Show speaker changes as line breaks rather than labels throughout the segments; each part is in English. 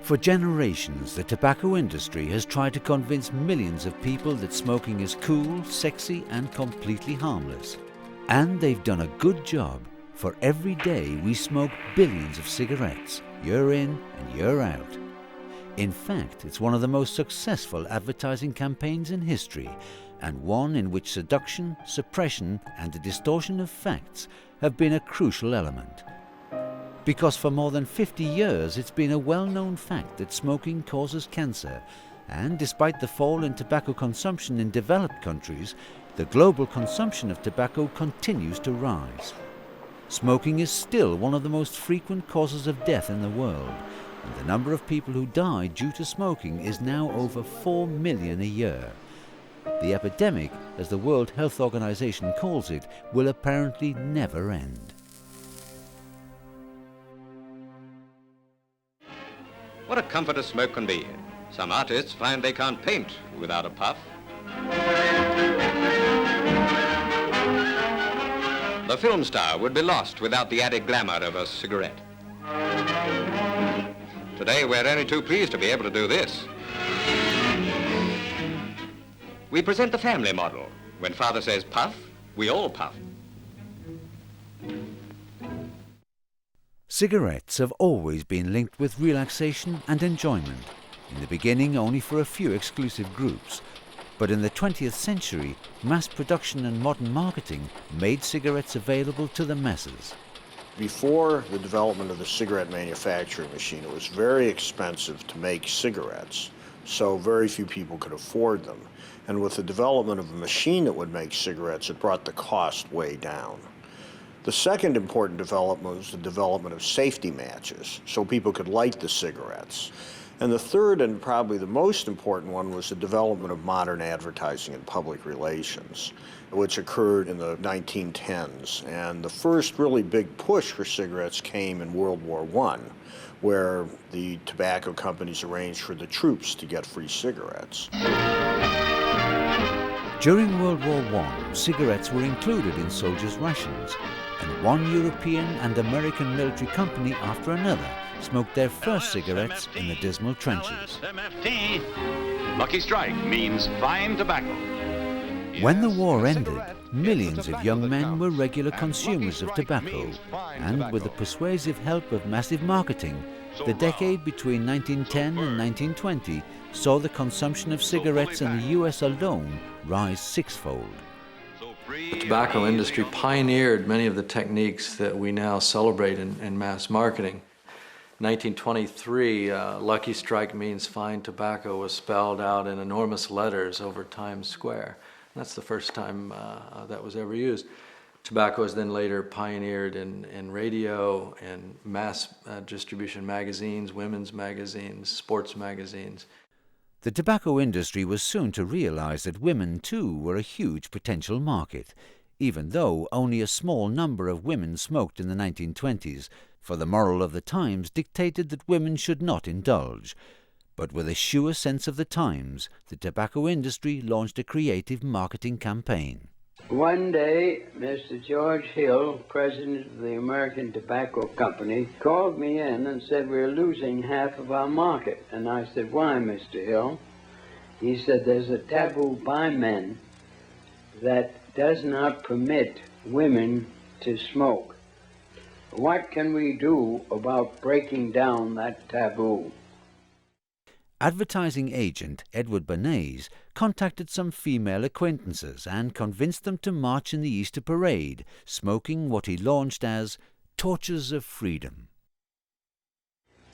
For generations, the tobacco industry has tried to convince millions of people that smoking is cool, sexy and completely harmless. And they've done a good job, for every day we smoke billions of cigarettes, year in and year out. In fact, it's one of the most successful advertising campaigns in history, and one in which seduction, suppression and the distortion of facts have been a crucial element. Because for more than 50 years it's been a well-known fact that smoking causes cancer, and despite the fall in tobacco consumption in developed countries, the global consumption of tobacco continues to rise. Smoking is still one of the most frequent causes of death in the world, and the number of people who die due to smoking is now over 4 million a year. The epidemic, as the World Health Organization calls it, will apparently never end.
What a comfort a smoke can be. Some artists find they can't paint without a puff. The film star would be lost without the added glamour of a cigarette. Today, we're only too pleased to be able to do this. We present the family model. When father says puff, we all puff.
Cigarettes have always been linked with relaxation and enjoyment, in the beginning only for a few exclusive groups. But in the 20th century, mass production and modern marketing made cigarettes available to the masses.
Before the development of the cigarette manufacturing machine, it was very expensive to make cigarettes, so very few people could afford them. And with the development of a machine that would make cigarettes, it brought the cost way down. The second important development was the development of safety matches, so people could light the cigarettes. And the third, and probably the most important one, was the development of modern advertising and public relations, which occurred in the 1910s. And the first really big push for cigarettes came in World War I, where the tobacco companies arranged for the troops to get free cigarettes.
During World War I, cigarettes were included in soldiers' rations, and one European and American military company after another smoked their first cigarettes in the dismal trenches.
Lucky Strike means fine tobacco.
When the war ended, millions of young men were regular consumers of tobacco, and with the persuasive help of massive marketing, the decade between 1910 and 1920 saw the consumption of cigarettes in the US alone rise sixfold.
The tobacco industry pioneered many of the techniques that we now celebrate in mass marketing. 1923, Lucky Strike means fine tobacco was spelled out in enormous letters over Times Square. And that's the first time that was ever used. Tobacco was then later pioneered in radio and mass distribution magazines, women's magazines, sports magazines.
The tobacco industry was soon to realize that women too were a huge potential market, even though only a small number of women smoked in the 1920s, for the moral of the times dictated that women should not indulge. But with a sure sense of the times, the tobacco industry launched a creative marketing campaign.
One day, Mr. George Hill, president of the American Tobacco Company, called me in and said, "We're losing half of our market." And I said, "Why, Mr. Hill?" He said, "There's a taboo by men that does not permit women to smoke. What can we do about breaking down that taboo?"
Advertising agent Edward Bernays contacted some female acquaintances and convinced them to march in the Easter parade, smoking what he launched as torches of freedom.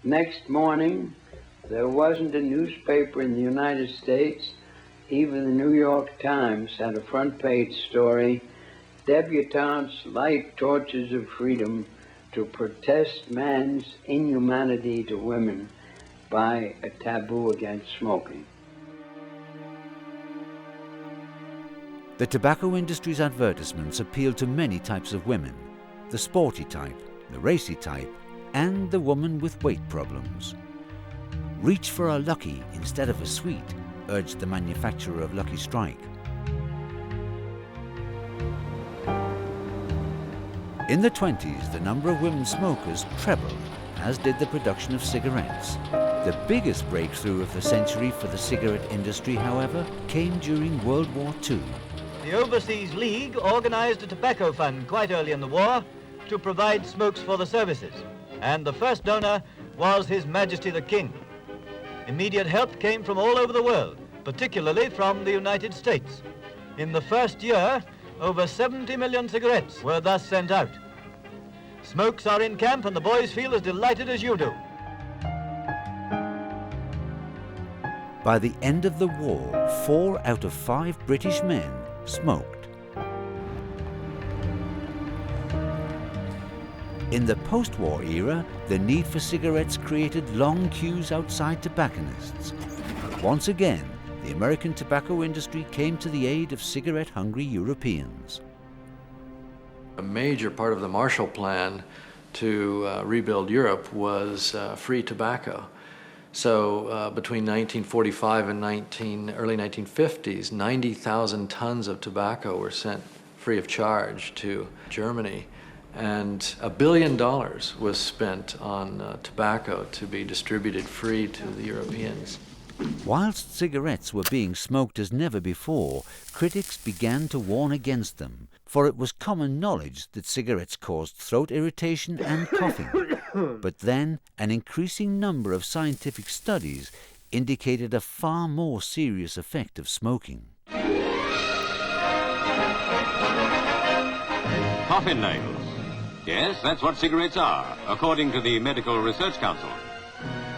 Next morning, there wasn't a newspaper in the United States, even the New York Times had a front-page story, "Debutantes light torches of freedom to protest man's inhumanity to women by a taboo against smoking."
The tobacco industry's advertisements appealed to many types of women: the sporty type, the racy type, and the woman with weight problems. "Reach for a Lucky instead of a sweet," urged the manufacturer of Lucky Strike. In the 20s, the number of women smokers trebled, as did the production of cigarettes. The biggest breakthrough of the century for the cigarette industry, however, came during World War II.
The Overseas League organized a tobacco fund quite early in the war to provide smokes for the services, and the first donor was His Majesty the King. Immediate help came from all over the world, particularly from the United States. In the first year, over 70 million cigarettes were thus sent out. Smokes are in camp and the boys feel as delighted as you do.
By the end of the war, 4 out of 5 British men smoked. In the post-war era, the need for cigarettes created long queues outside tobacconists. Once again, the American tobacco industry came to the aid of cigarette-hungry Europeans.
A major part of the Marshall Plan to rebuild Europe was free tobacco. So between 1945 and early 1950s, 90,000 tons of tobacco were sent free of charge to Germany. And $1 billion was spent on tobacco to be distributed free to the Europeans.
Whilst cigarettes were being smoked as never before, critics began to warn against them, for it was common knowledge that cigarettes caused throat irritation and coughing. But then, an increasing number of scientific studies indicated a far more serious effect of smoking.
Coffin nails. Yes, that's what cigarettes are, according to the Medical Research Council.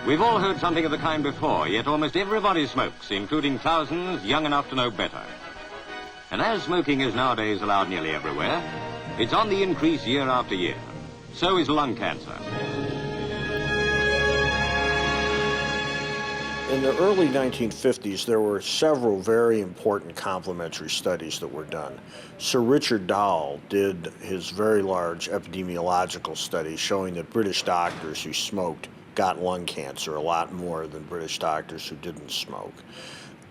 We've all heard something of the kind before, yet almost everybody smokes, including thousands young enough to know better. And as smoking is nowadays allowed nearly everywhere, it's on the increase year after year. So is lung cancer.
In the early 1950s, there were several very important complementary studies that were done. Sir Richard Dahl did his very large epidemiological study showing that British doctors who smoked got lung cancer a lot more than British doctors who didn't smoke.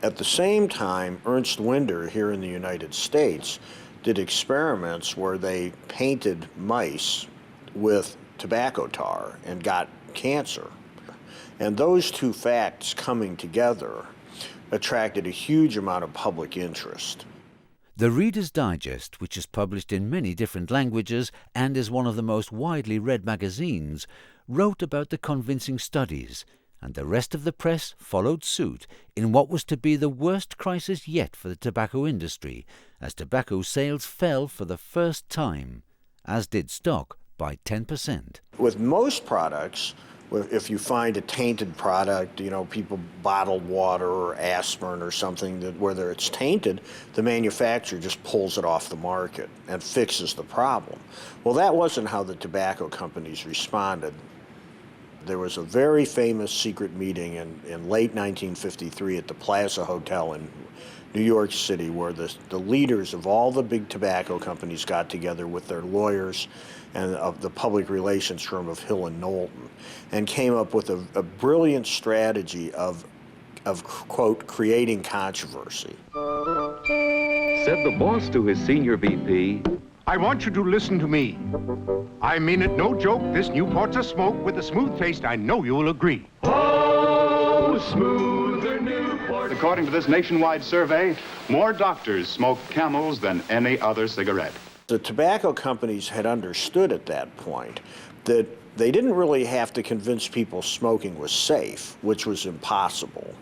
At the same time, Ernst Winder here in the United States did experiments where they painted mice with tobacco tar and got cancer. And those two facts coming together attracted a huge amount of public interest.
The Reader's Digest, which is published in many different languages and is one of the most widely read magazines, wrote about the convincing studies, and the rest of the press followed suit in what was to be the worst crisis yet for the tobacco industry, as tobacco sales fell for the first time, as did stock by 10%.
With most products, if you find a tainted product, people bottled water or aspirin or something, that whether it's tainted, the manufacturer just pulls it off the market and fixes the problem. Well, that wasn't how the tobacco companies responded. There was a very famous secret meeting in late 1953 at the Plaza Hotel in New York City, where the leaders of all the big tobacco companies got together with their lawyers and of the public relations firm of Hill and Knowlton, and came up with a brilliant strategy of quote, creating controversy.
Said the boss to his senior VP,
I want you to listen to me. I mean it, no joke. This Newport's a smoke with a smooth taste. I know you'll agree.
oh, smoother Newport. According to this nationwide survey, more doctors smoke Camels than any other cigarette.
The tobacco companies had understood at that point that they didn't really have to convince people smoking was safe, which was impossible.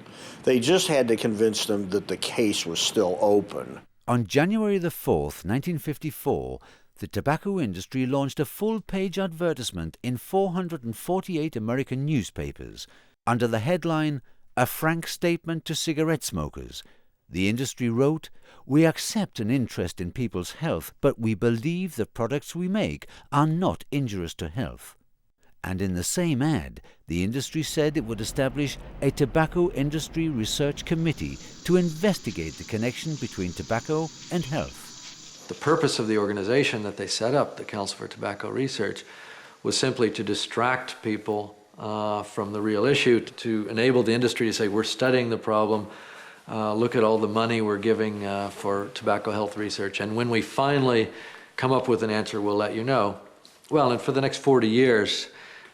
They just had to convince them that the case was still open.
On January the 4th, 1954, the tobacco industry launched a full-page advertisement in 448 American newspapers under the headline, "A Frank Statement to Cigarette Smokers." The industry wrote, "We accept an interest in people's health, but we believe the products we make are not injurious to health." And in the same ad, the industry said it would establish a tobacco industry research committee to investigate the connection between tobacco and health.
The purpose of the organization that they set up, the Council for Tobacco Research, was simply to distract people from the real issue, to enable the industry to say, we're studying the problem, look at all the money we're giving for tobacco health research, and when we finally come up with an answer, we'll let you know. Well, and for the next 40 years,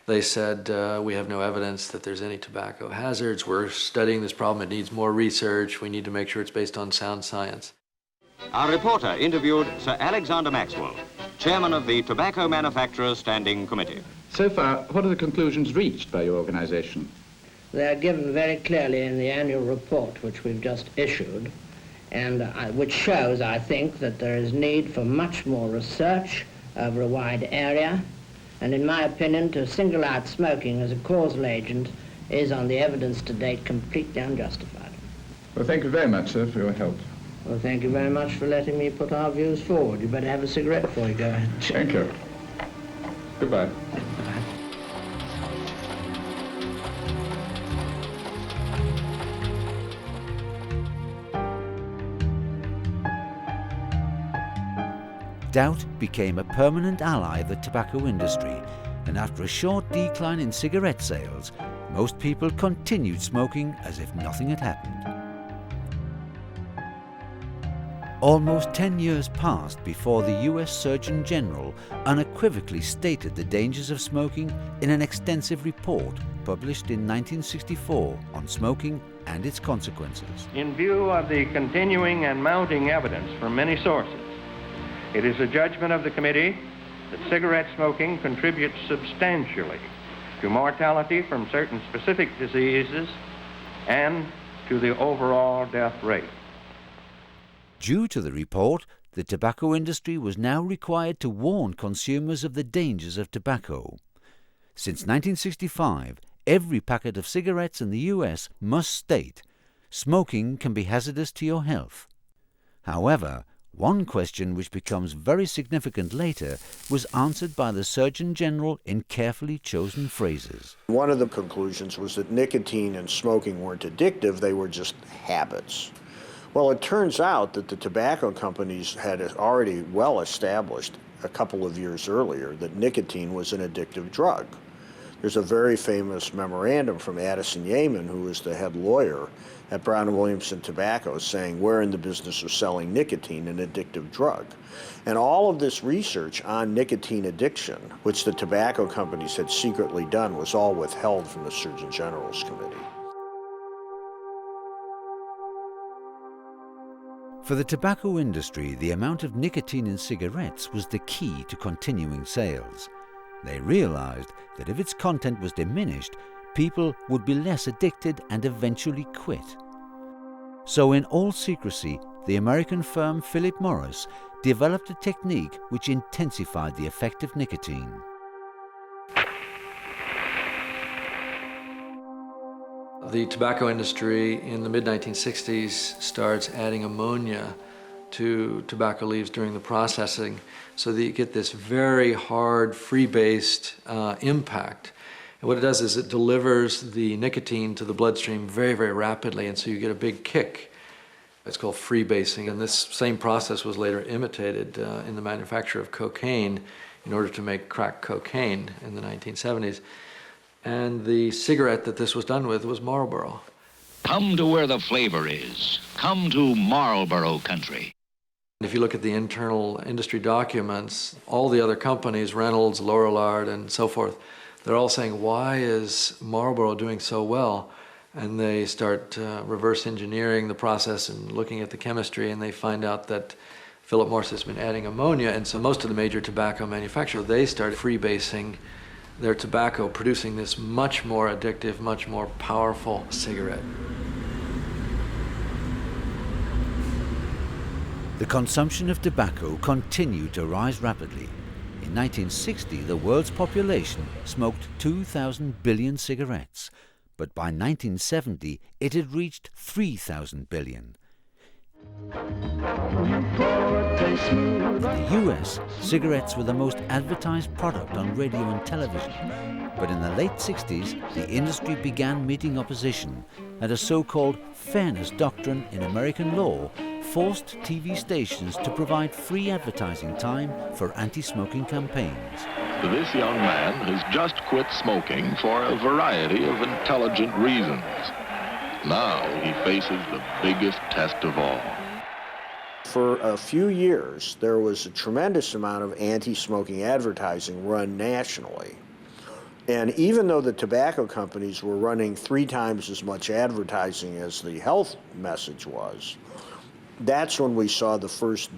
They said, we have no evidence that there's any tobacco hazards. We're studying this problem. It needs more research. We need to make sure it's based on sound science.
Our reporter interviewed Sir Alexander Maxwell, chairman of the Tobacco Manufacturers Standing Committee.
So far, what are the conclusions reached by your organization?
They are given very clearly in the annual report which we've just issued, and which shows, I think, that there is need for much more research over a wide area, and in my opinion, to single out smoking as a causal agent is, on the evidence to date, completely unjustified.
Well, thank you very much, sir, for your help.
Well, thank you very much for letting me put our views forward. You better have a cigarette before you go ahead.
Thank you. Goodbye.
Doubt became a permanent ally of the tobacco industry, and after a short decline in cigarette sales, most people continued smoking as if nothing had happened. Almost 10 years passed before the US Surgeon General unequivocally stated the dangers of smoking in an extensive report published in 1964 on smoking and its consequences.
In view of the continuing and mounting evidence from many sources, it is the judgment of the committee that cigarette smoking contributes substantially to mortality from certain specific diseases and to the overall death rate.
Due to the report, the tobacco industry was now required to warn consumers of the dangers of tobacco. Since 1965, every packet of cigarettes in the US must state, "Smoking can be hazardous to your health." However, one question which becomes very significant later was answered by the Surgeon General in carefully chosen phrases.
One of the conclusions was that nicotine and smoking weren't addictive, they were just habits. Well, it turns out that the tobacco companies had already well established a couple of years earlier that nicotine was an addictive drug. There's a very famous memorandum from Addison Yeaman, who was the head lawyer at Brown & Williamson Tobacco, saying we're in the business of selling nicotine, an addictive drug. And all of this research on nicotine addiction, which the tobacco companies had secretly done, was all withheld from the Surgeon General's committee.
For the tobacco industry, the amount of nicotine in cigarettes was the key to continuing sales. They realized that if its content was diminished, people would be less addicted and eventually quit. So in all secrecy, the American firm Philip Morris developed a technique which intensified the effect of nicotine.
The tobacco industry in the mid-1960s starts adding ammonia to tobacco leaves during the processing so that you get this very hard, free-based impact. And what it does is it delivers the nicotine to the bloodstream very, very rapidly, and so you get a big kick. It's called freebasing, and this same process was later imitated in the manufacture of cocaine in order to make crack cocaine in the 1970s. And the cigarette that this was done with was Marlboro.
Come to where the flavor is. Come to Marlboro country.
If you look at the internal industry documents, all the other companies, Reynolds, Lorillard, and so forth, they're all saying, why is Marlboro doing so well? And they start reverse engineering the process and looking at the chemistry, and they find out that Philip Morris has been adding ammonia, and so most of the major tobacco manufacturers, they started freebasing their tobacco, producing this much more addictive, much more powerful cigarette.
The consumption of tobacco continued to rise rapidly. In 1960, the world's population smoked 2,000 billion cigarettes, but by 1970, it had reached 3,000 billion. In the US, cigarettes were the most advertised product on radio and television, but in the late 60s, the industry began meeting opposition, and a so-called fairness doctrine in American law forced TV stations to provide free advertising time for anti-smoking campaigns.
This young man has just quit smoking for a variety of intelligent reasons. Now he faces the biggest test of all.
For a few years, there was a tremendous amount of anti-smoking advertising run nationally. And even though the tobacco companies were running 3 times as much advertising as the health message was, that's when we saw the first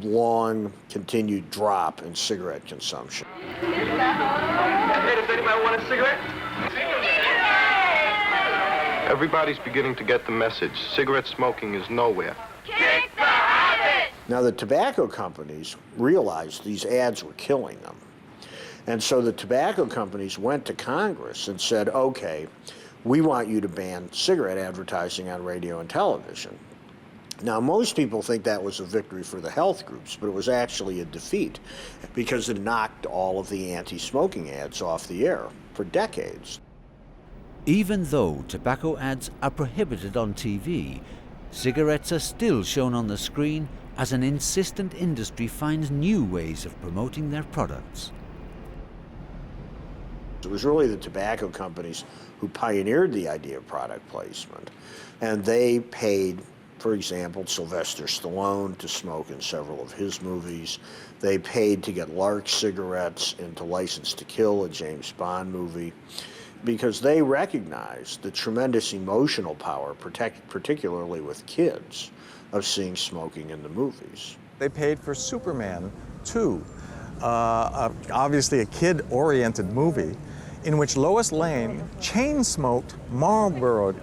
long, continued drop in cigarette consumption.
Hey, does anybody want a cigarette?
Everybody's beginning to get the message. Cigarette smoking is nowhere.
Kick the habit!
Now, the tobacco companies realized these ads were killing them. And so the tobacco companies went to Congress and said, okay, we want you to ban cigarette advertising on radio and television. Now, most people think that was a victory for the health groups, but it was actually a defeat because it knocked all of the anti-smoking ads off the air for decades.
Even though tobacco ads are prohibited on TV, cigarettes are still shown on the screen as an insistent industry finds new ways of promoting their products.
It was really the tobacco companies who pioneered the idea of product placement, and they paid, for example, Sylvester Stallone to smoke in several of his movies. They paid to get Lark cigarettes into License to Kill, a James Bond movie, because they recognized the tremendous emotional power, particularly with kids, of seeing smoking in the movies.
They paid for Superman 2, obviously a kid-oriented movie, in which Lois Lane chain-smoked Marlboro.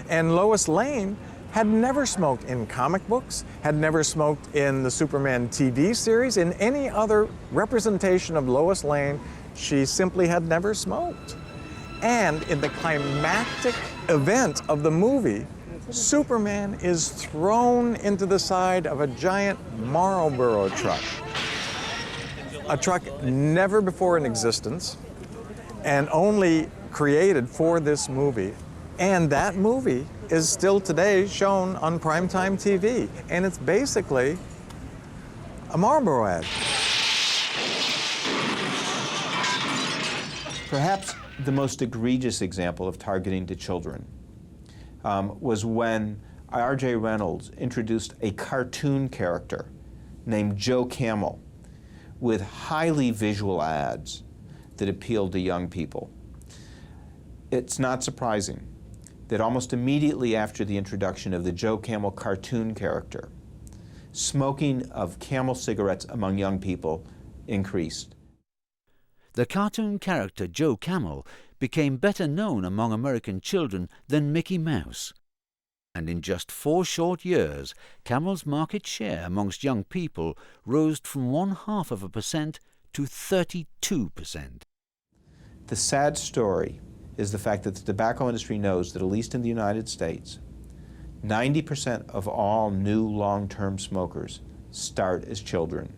And Lois Lane had never smoked in comic books, had never smoked in the Superman TV series, in any other representation of Lois Lane, she simply had never smoked. And in the climactic event of the movie, Superman is thrown into the side of a giant Marlboro truck. A truck never before in existence and only created for this movie. And that movie is still today shown on primetime TV. And it's basically a Marlboro ad.
Perhaps the most egregious example of targeting to children was when R.J. Reynolds introduced a cartoon character named Joe Camel with highly visual ads that appealed to young people. It's not surprising that almost immediately after the introduction of the Joe Camel cartoon character, smoking of Camel cigarettes among young people increased.
The cartoon character Joe Camel became better known among American children than Mickey Mouse. And in just 4 short years, Camel's market share amongst young people rose from 0.5% to 32%.
The sad story is the fact that the tobacco industry knows that, at least in the United States, 90% of all new long-term smokers start as children.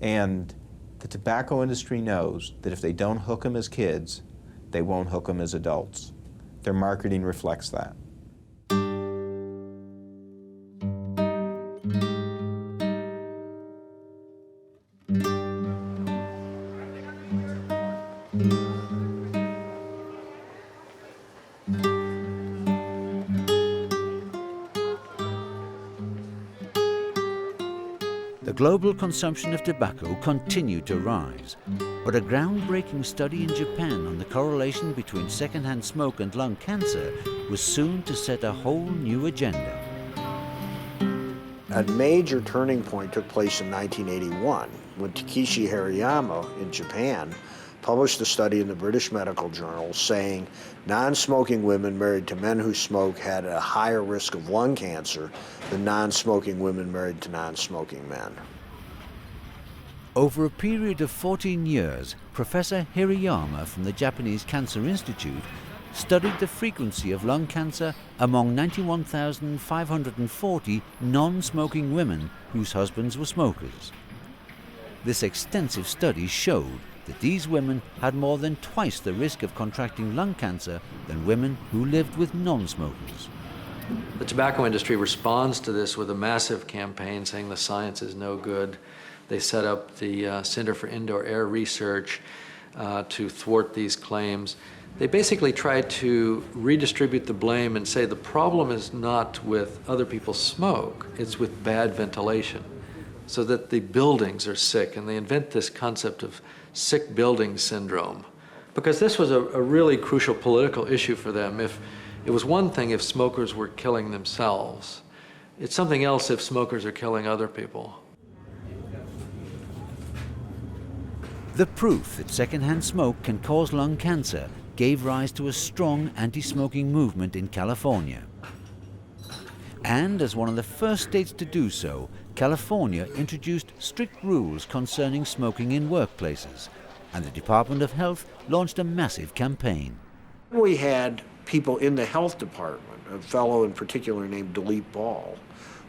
And the tobacco industry knows that if they don't hook them as kids, they won't hook them as adults. Their marketing reflects that.
The global consumption of tobacco continued to rise, but a groundbreaking study in Japan on the correlation between secondhand smoke and lung cancer was soon to set a whole new agenda.
A major turning point took place in 1981 when Takeshi Hariyama in Japan published a study in the British Medical Journal saying non-smoking women married to men who smoke had a higher risk of lung cancer than non-smoking women married to non-smoking men.
Over a period of 14 years, Professor Hirayama from the Japanese Cancer Institute studied the frequency of lung cancer among 91,540 non-smoking women whose husbands were smokers. This extensive study showed that these women had more than twice the risk of contracting lung cancer than women who lived with non-smokers.
The tobacco industry responds to this with a massive campaign saying the science is no good. They set up the Center for Indoor Air Research to thwart these claims. They basically try to redistribute the blame and say the problem is not with other people's smoke, it's with bad ventilation, so that the buildings are sick. And they invent this concept of sick building syndrome, because this was a really crucial political issue for them. If it was one thing if smokers were killing themselves, it's something else if smokers are killing other people.
The proof that secondhand smoke can cause lung cancer gave rise to a strong anti-smoking movement in California. And as one of the first states to do so, California introduced strict rules concerning smoking in workplaces, and the Department of Health launched a massive campaign.
We had people in the health department, a fellow in particular named Dilip Ball,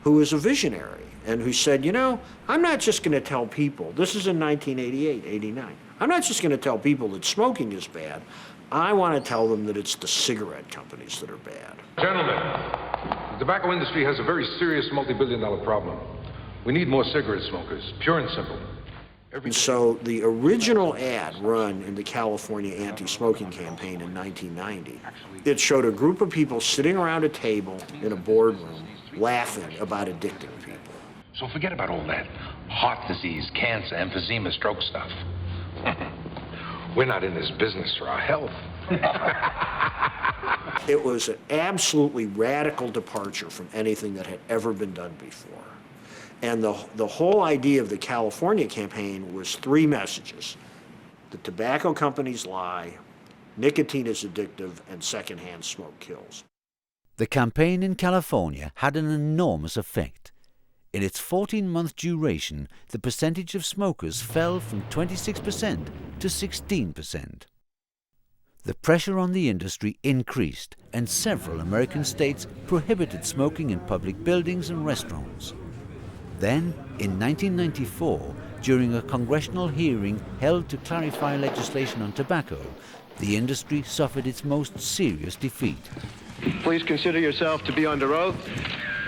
who was a visionary and who said, you know, I'm not just going to tell people, this is in 1988, 89, I'm not just going to tell people that smoking is bad, I want to tell them that it's the cigarette companies that are bad.
Gentlemen, the tobacco industry has a very serious multi-billion-dollar problem. We need more cigarette smokers, pure and simple.
And so the original ad run in the California anti-smoking campaign in 1990, it showed a group of people sitting around a table in a boardroom laughing about addicting people.
So forget about all that heart disease, cancer, emphysema, stroke stuff. We're not in this business for our health.
It was an absolutely radical departure from anything that had ever been done before. And the whole idea of the California campaign was three messages. The tobacco companies lie, nicotine is addictive, and secondhand smoke kills.
The campaign in California had an enormous effect. In its 14-month duration, the percentage of smokers fell from 26% to 16%. The pressure on the industry increased, and several American states prohibited smoking in public buildings and restaurants. Then, in 1994, during a congressional hearing held to clarify legislation on tobacco, the industry suffered its most serious defeat.
Please consider yourself to be under oath.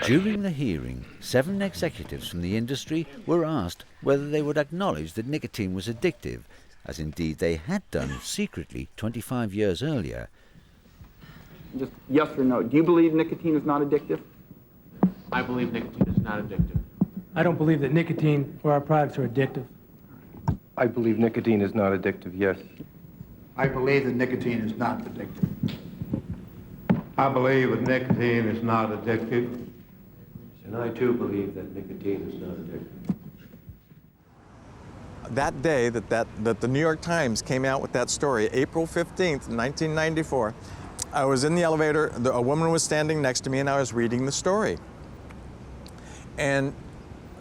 During the hearing, 7 executives from the industry were asked whether they would acknowledge that nicotine was addictive, as indeed they had done secretly 25 years earlier.
Just yes or no. Do you believe nicotine is not addictive?
I believe nicotine is not addictive.
I don't believe that nicotine or our products are addictive.
I believe nicotine is not addictive, yes.
I believe that nicotine is not addictive. I believe that nicotine is not addictive.
And I too believe that nicotine is not addictive.
That day that the New York Times came out with that story, April 15th, 1994, I was in the elevator, a woman was standing next to me and I was reading the story. And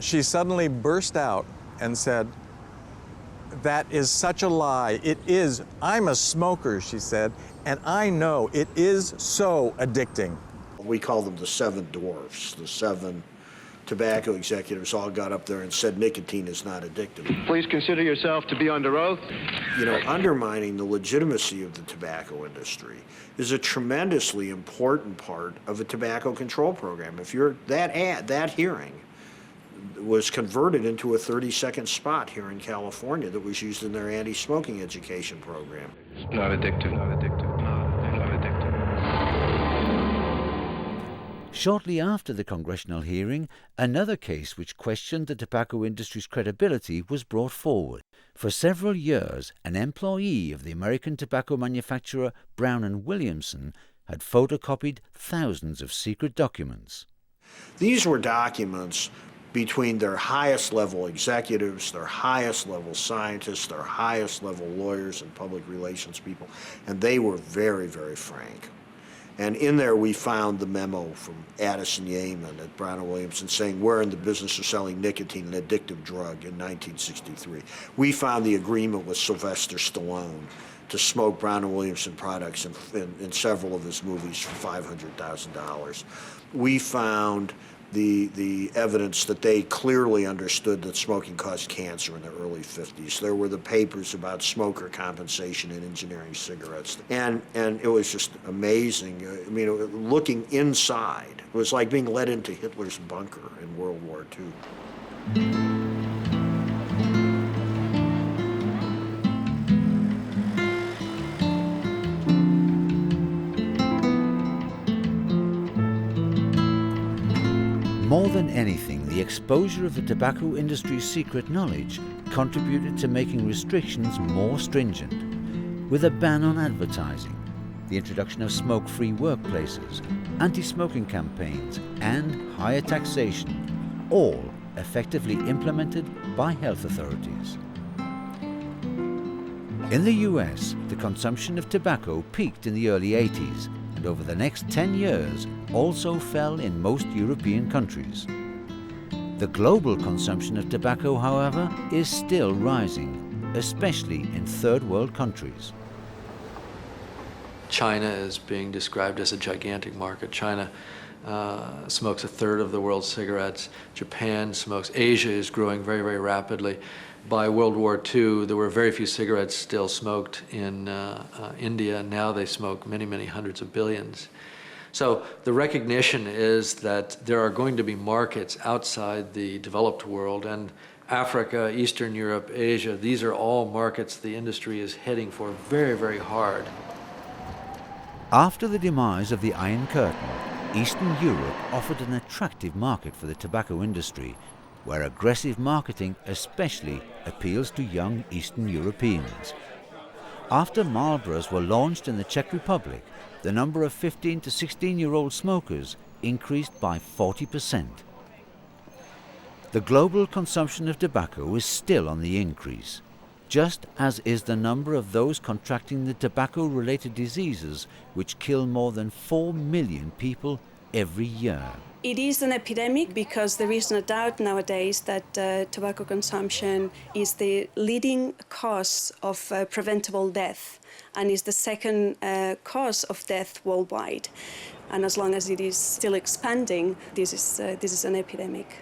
she suddenly burst out and said, "That is such a lie. It is. I'm a smoker," she said, "and I know it is so addicting."
We call them the 7 dwarfs. The 7 tobacco executives all got up there and said nicotine is not addictive.
Please consider yourself to be under oath.
You know, undermining the legitimacy of the tobacco industry is a tremendously important part of a tobacco control program. If you're that hearing was converted into a 30-second spot here in California that was used in their anti-smoking education program.
Not addictive, not addictive, not addictive.
Shortly after the congressional hearing, another case which questioned the tobacco industry's credibility was brought forward. For several years, an employee of the American tobacco manufacturer Brown & Williamson had photocopied thousands of secret documents.
These were documents between their highest level executives, their highest level scientists, their highest level lawyers and public relations people, and they were very, very frank. And in there we found the memo from Addison Yeaman at Brown & Williamson saying we're in the business of selling nicotine, an addictive drug, in 1963. We found the agreement with Sylvester Stallone to smoke Brown & Williamson products in several of his movies for $500,000. We found the evidence that they clearly understood that smoking caused cancer in the early 50s. There were the papers about smoker compensation in engineering cigarettes. And it was just amazing. I mean, looking inside, it was like being led into Hitler's bunker in World War II.
More than anything, the exposure of the tobacco industry's secret knowledge contributed to making restrictions more stringent. with a ban on advertising, the introduction of smoke-free workplaces, anti-smoking campaigns, and higher taxation, all effectively implemented by health authorities. In the US, the consumption of tobacco peaked in the early 80s, and over the next 10 years also fell in most European countries. The global consumption of tobacco, however, is still rising, especially in third world countries.
China is being described as a gigantic market. China smokes a third of the world's cigarettes. Japan smokes. Asia is growing very, very rapidly. By World War II, there were very few cigarettes still smoked in India. Now they smoke many, many hundreds of billions. So the recognition is that there are going to be markets outside the developed world, and Africa, Eastern Europe, Asia, these are all markets the industry is heading for very, very hard.
After the demise of the Iron Curtain, Eastern Europe offered an attractive market for the tobacco industry, where aggressive marketing especially appeals to young Eastern Europeans. After Marlboros were launched in the Czech Republic, the number of 15 to 16-year-old smokers increased by 40%. The global consumption of tobacco is still on the increase, just as is the number of those contracting the tobacco-related diseases which kill more than 4 million people every year.
It is an epidemic because there is no doubt nowadays that tobacco consumption is the leading cause of preventable death and is the second cause of death worldwide. And as long as it is still expanding, this is an epidemic.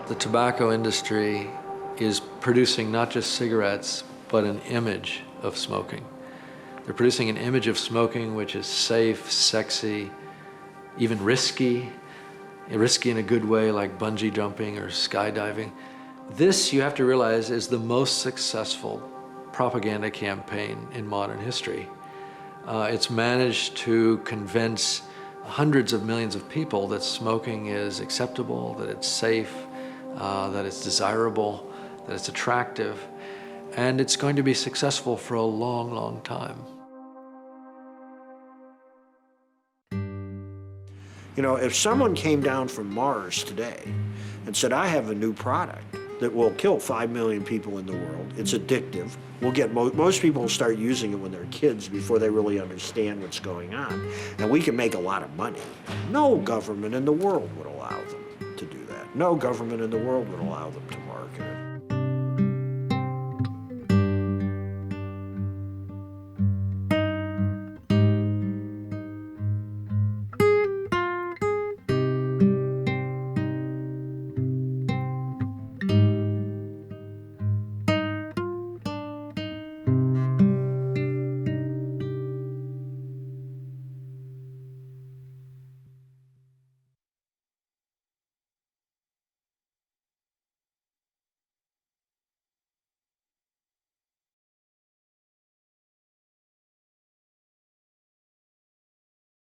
The tobacco industry is producing not just cigarettes, but an image of smoking. They're producing an image of smoking which is safe, sexy, even risky in a good way, like bungee jumping or skydiving. This, you have to realize, is the most successful propaganda campaign in modern history. It's managed to convince hundreds of millions of people that smoking is acceptable, that it's safe, that it's desirable, that it's attractive, and it's going to be successful for a long, long time.
You know, if someone came down from Mars today and said, I have a new product that will kill 5 million people in the world, it's addictive, we'll get most people will start using it when they're kids before they really understand what's going on, and we can make a lot of money. No government in the world would allow them to do that. No government in the world would allow them to